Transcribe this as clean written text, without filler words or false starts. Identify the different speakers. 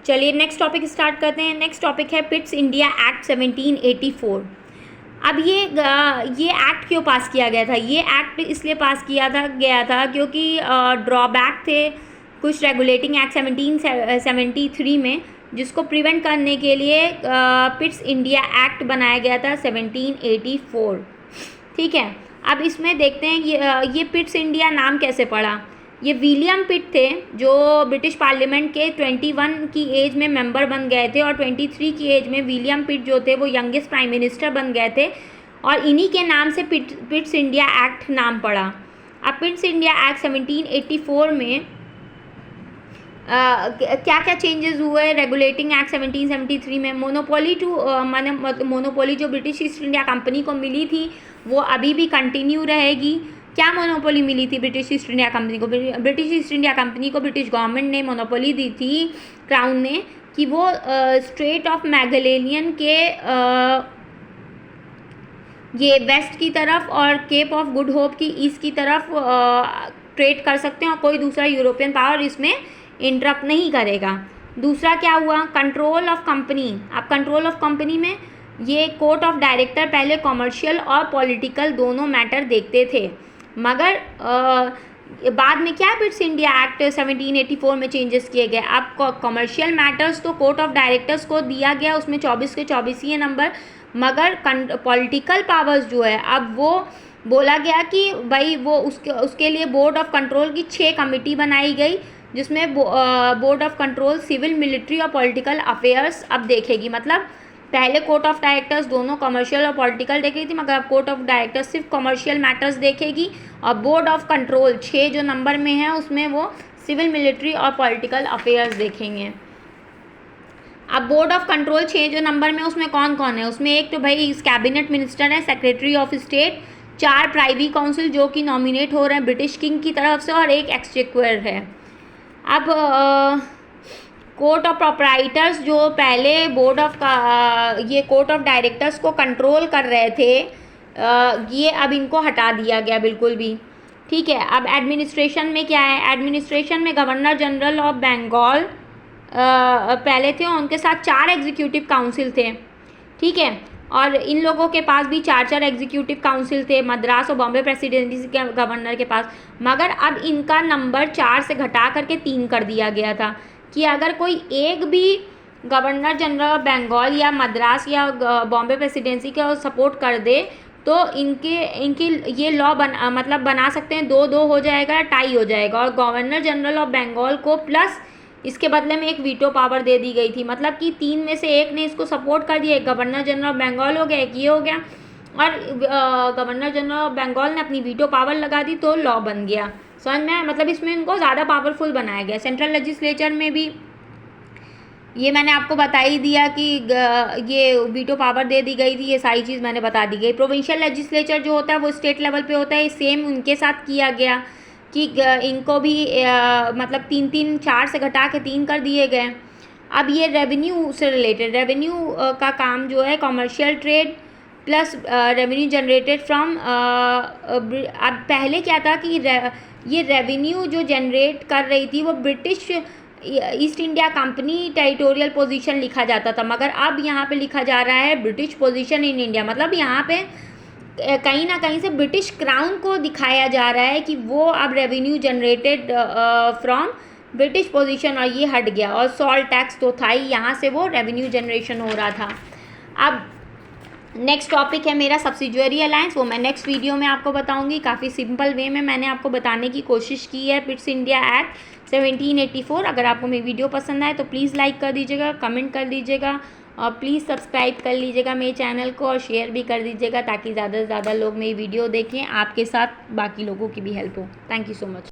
Speaker 1: चलिए next topic start करते हैं। नेक्स्ट टॉपिक है पिट्स इंडिया एक्ट 1784। अब ये एक्ट क्यों पास किया गया था? ये एक्ट इसलिए पास गया था क्योंकि ड्रॉबैक थे कुछ रेगुलेटिंग एक्ट 1773 में, जिसको प्रिवेंट करने के लिए पिट्स इंडिया एक्ट बनाया गया था 1784। ठीक है, अब इसमें देखते हैं ये पिट्स इंडिया नाम कैसे पड़ा। ये विलियम पिट थे जो ब्रिटिश पार्लियामेंट के 21 की एज में मेंबर बन गए थे, और 23 की एज में विलियम पिट जो थे वो यंगेस्ट प्राइम मिनिस्टर बन गए थे, और इन्हीं के नाम से पिट्स इंडिया एक्ट नाम पड़ा। अब पिट्स इंडिया एक्ट 1784 में क्या क्या चेंजेस हुए रेगुलेटिंग एक्ट 1773 में? मोनोपोली जो ब्रिटिश ईस्ट इंडिया कंपनी को मिली थी वो अभी भी कंटिन्यू रहेगी। क्या मोनोपोली मिली थी ब्रिटिश ईस्ट इंडिया कंपनी को? ब्रिटिश ईस्ट इंडिया कंपनी को ब्रिटिश गवर्नमेंट ने मोनोपोली दी थी, क्राउन ने, कि वो स्ट्रेट ऑफ मैगेलेनियन के ये वेस्ट की तरफ और केप ऑफ गुड होप की ईस्ट की तरफ ट्रेड कर सकते हैं, और कोई दूसरा यूरोपियन पावर इसमें इंटरप्ट नहीं करेगा। दूसरा क्या हुआ? Control of company. अब कंट्रोल ऑफ कंपनी में ये कोर्ट ऑफ डायरेक्टर पहले कॉमर्शियल और पॉलिटिकल दोनों मैटर देखते थे, मगर बाद में क्या पिट्स इंडिया एक्ट 1784 में चेंजेस किए गए। अब कॉमर्शियल मैटर्स तो कोर्ट ऑफ डायरेक्टर्स को दिया गया, उसमें 24 के 24 ही नंबर, मगर पॉलिटिकल पावर्स जो है अब वो बोला गया कि भाई वो उसके लिए बोर्ड ऑफ कंट्रोल की 6 कमेटी बनाई गई, जिसमें board of control civil, military और पॉलिटिकल अफेयर्स अब देखेगी। मतलब पहले कोर्ट ऑफ डायरेक्टर्स दोनों कमर्शियल और पॉलिटिकल देख रही थी, मगर अब कोर्ट ऑफ डायरेक्टर्स सिर्फ कमर्शियल मैटर्स देखेगी, और बोर्ड ऑफ कंट्रोल 6 जो नंबर में है उसमें वो सिविल, मिलिट्री और पॉलिटिकल अफेयर्स देखेंगे। अब बोर्ड ऑफ कंट्रोल 6 जो नंबर में उसमें कौन कौन है? उसमें एक तो भाई कैबिनेट मिनिस्टर है, secretary of state, 4 privy council जो कि नॉमिनेट हो रहे हैं ब्रिटिश किंग की तरफ से, और एक एक्सचेक्वर है। अब कोर्ट ऑफ प्रोप्राइटर्स जो पहले बोर्ड ऑफ ये कोर्ट ऑफ डायरेक्टर्स को कंट्रोल कर रहे थे, ये अब इनको हटा दिया गया बिल्कुल भी। ठीक है, अब एडमिनिस्ट्रेशन में क्या है? एडमिनिस्ट्रेशन में गवर्नर जनरल ऑफ बंगाल पहले थे, और उनके साथ 4 एग्जीक्यूटिव काउंसिल थे। ठीक है, और इन लोगों के पास भी 4 एग्जीक्यूटिव काउंसिल थे मद्रास और बॉम्बे प्रेसिडेंसी के गवर्नर के पास, मगर अब इनका नंबर 4 से घटा करके 3 कर दिया गया था कि अगर कोई एक भी गवर्नर जनरल ऑफ बंगाल या मद्रास या बॉम्बे प्रेसिडेंसी का सपोर्ट कर दे तो इनकी ये लॉ बना सकते हैं, 2-2 हो जाएगा, टाई हो जाएगा, और गवर्नर जनरल ऑफ बंगाल को प्लस इसके बदले में एक वीटो पावर दे दी गई थी। मतलब कि 3 में से एक ने इसको सपोर्ट कर दिया, एक गवर्नर जनरल ऑफ बंगाल हो गया, एक ये हो गया, और गवर्नर जनरल ऑफ बंगाल ने अपनी वीटो पावर लगा दी तो लॉ बन गया। समझ में? मतलब इसमें इनको ज़्यादा पावरफुल बनाया गया। सेंट्रल लेजिस्लेचर में भी ये मैंने आपको बता ही दिया कि ये वीटो पावर दे दी गई थी, ये सारी चीज़ मैंने बता दी गई। प्रोविंशियल लेजिस्लेचर जो होता है वो स्टेट लेवल पे होता है, सेम उनके साथ किया गया कि इनको भी मतलब 3-3, 4 से घटा के 3 कर दिए गए। अब ये रेवेन्यू से रिलेटेड, रेवेन्यू का काम जो है commercial trade plus revenue generated from, अब पहले क्या था कि ये रेवेन्यू जो जनरेट कर रही थी वो British east India company territorial position लिखा जाता था, मगर अब यहाँ पे लिखा जा रहा है ब्रिटिश पोजीशन इन इंडिया। मतलब यहाँ पे कहीं ना कहीं से ब्रिटिश क्राउन को दिखाया जा रहा है कि वो अब revenue generated from British position, और ये हट गया। और सॉल्ट टैक्स तो था ही, यहाँ से वो रेवेन्यू जनरेशन हो रहा था। अब नेक्स्ट टॉपिक है मेरा सब्सिडियरी अलायंस, वो मैं नेक्स्ट वीडियो में आपको बताऊंगी। काफ़ी सिंपल वे में मैंने आपको बताने की कोशिश की है पिट्स इंडिया एक्ट 1784। अगर आपको मेरी वीडियो पसंद आए तो प्लीज़ लाइक कर दीजिएगा, कमेंट कर दीजिएगा, और प्लीज़ सब्सक्राइब कर लीजिएगा मेरे चैनल को, और शेयर भी कर दीजिएगा ताकि ज़्यादा से ज़्यादा लोग मेरी वीडियो देखें, आपके साथ बाकी लोगों की भी हेल्प हो। Thank you so much.